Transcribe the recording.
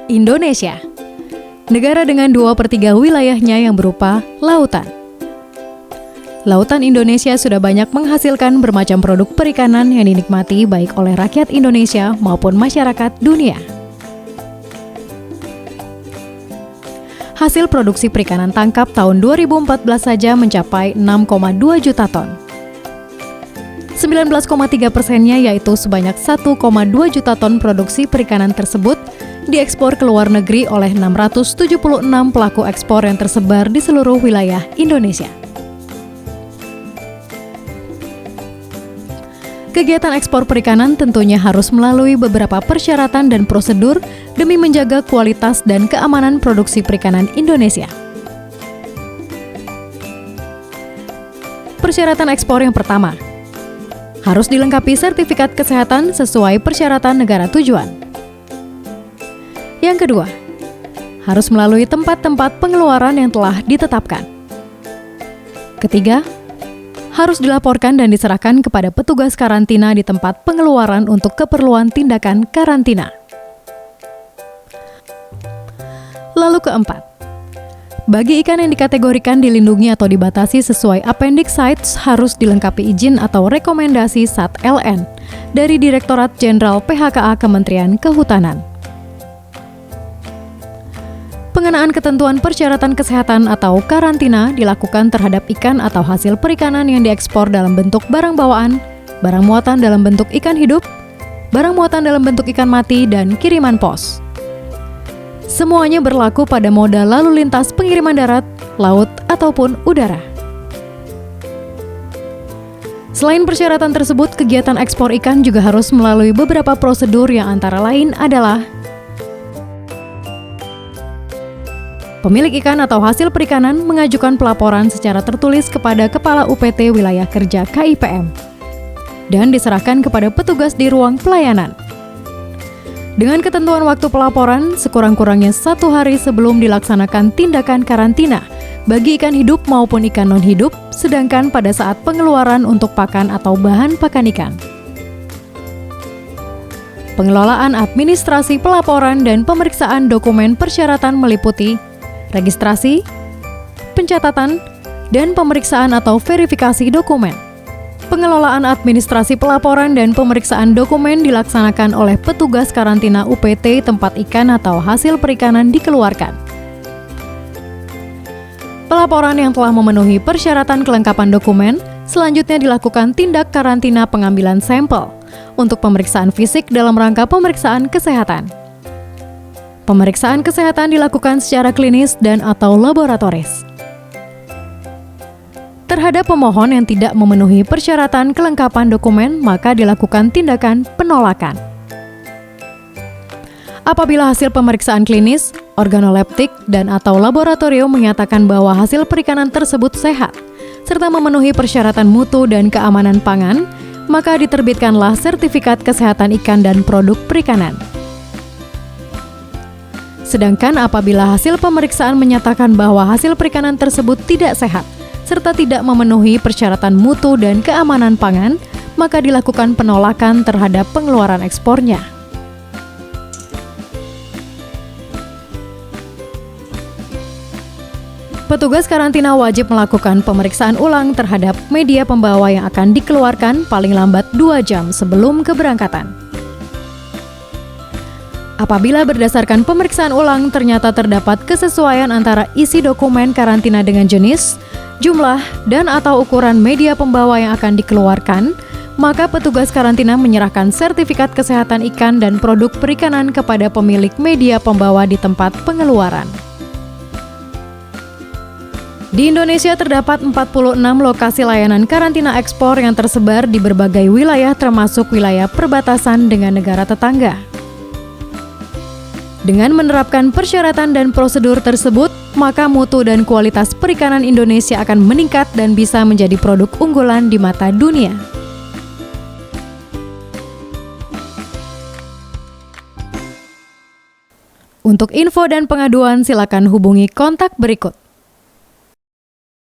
Indonesia, negara dengan 2/3 wilayahnya yang berupa lautan. Lautan Indonesia sudah banyak menghasilkan bermacam produk perikanan yang dinikmati baik oleh rakyat Indonesia maupun masyarakat dunia. Hasil produksi perikanan tangkap tahun 2014 saja mencapai 6,2 juta ton. 19,3%-nya yaitu sebanyak 1,2 juta ton produksi perikanan tersebut diekspor ke luar negeri oleh 676 pelaku ekspor yang tersebar di seluruh wilayah Indonesia. Kegiatan ekspor perikanan tentunya harus melalui beberapa persyaratan dan prosedur demi menjaga kualitas dan keamanan produksi perikanan Indonesia. Persyaratan ekspor yang pertama, harus dilengkapi sertifikat kesehatan sesuai persyaratan negara tujuan. Yang kedua, harus melalui tempat-tempat pengeluaran yang telah ditetapkan. Ketiga, harus dilaporkan dan diserahkan kepada petugas karantina di tempat pengeluaran untuk keperluan tindakan karantina. Lalu keempat, bagi ikan yang dikategorikan dilindungi atau dibatasi sesuai Appendix CITES harus dilengkapi izin atau rekomendasi SAT-LN dari Direktorat Jenderal PHKA Kementerian Kehutanan. Pengenaan ketentuan persyaratan kesehatan atau karantina dilakukan terhadap ikan atau hasil perikanan yang diekspor dalam bentuk barang bawaan, barang muatan dalam bentuk ikan hidup, barang muatan dalam bentuk ikan mati, dan kiriman pos. Semuanya berlaku pada moda lalu lintas pengiriman darat, laut, ataupun udara. Selain persyaratan tersebut, kegiatan ekspor ikan juga harus melalui beberapa prosedur yang antara lain adalah pemilik ikan atau hasil perikanan mengajukan pelaporan secara tertulis kepada Kepala UPT Wilayah Kerja KIPM dan diserahkan kepada petugas di ruang pelayanan. Dengan ketentuan waktu pelaporan sekurang-kurangnya 1 hari sebelum dilaksanakan tindakan karantina bagi ikan hidup maupun ikan non-hidup, sedangkan pada saat pengeluaran untuk pakan atau bahan pakan ikan. Pengelolaan administrasi pelaporan dan pemeriksaan dokumen persyaratan meliputi registrasi, pencatatan, dan pemeriksaan atau verifikasi dokumen. Pengelolaan administrasi pelaporan dan pemeriksaan dokumen dilaksanakan oleh petugas karantina UPT tempat ikan atau hasil perikanan dikeluarkan. Pelaporan yang telah memenuhi persyaratan kelengkapan dokumen selanjutnya dilakukan tindak karantina pengambilan sampel untuk pemeriksaan fisik dalam rangka pemeriksaan kesehatan. Pemeriksaan kesehatan dilakukan secara klinis dan atau laboratoris. Terhadap pemohon yang tidak memenuhi persyaratan kelengkapan dokumen, maka dilakukan tindakan penolakan. Apabila hasil pemeriksaan klinis, organoleptik, dan atau laboratorium menyatakan bahwa hasil perikanan tersebut sehat, serta memenuhi persyaratan mutu dan keamanan pangan, maka diterbitkanlah sertifikat kesehatan ikan dan produk perikanan. Sedangkan apabila hasil pemeriksaan menyatakan bahwa hasil perikanan tersebut tidak sehat, serta tidak memenuhi persyaratan mutu dan keamanan pangan, maka dilakukan penolakan terhadap pengeluaran ekspornya. Petugas karantina wajib melakukan pemeriksaan ulang terhadap media pembawa yang akan dikeluarkan paling lambat 2 jam sebelum keberangkatan. Apabila berdasarkan pemeriksaan ulang ternyata terdapat kesesuaian antara isi dokumen karantina dengan jenis, jumlah, dan atau ukuran media pembawa yang akan dikeluarkan, maka petugas karantina menyerahkan sertifikat kesehatan ikan dan produk perikanan kepada pemilik media pembawa di tempat pengeluaran. Di Indonesia terdapat 46 lokasi layanan karantina ekspor yang tersebar di berbagai wilayah termasuk wilayah perbatasan dengan negara tetangga. Dengan menerapkan persyaratan dan prosedur tersebut, maka mutu dan kualitas perikanan Indonesia akan meningkat dan bisa menjadi produk unggulan di mata dunia. Untuk info dan pengaduan, silakan hubungi kontak berikut.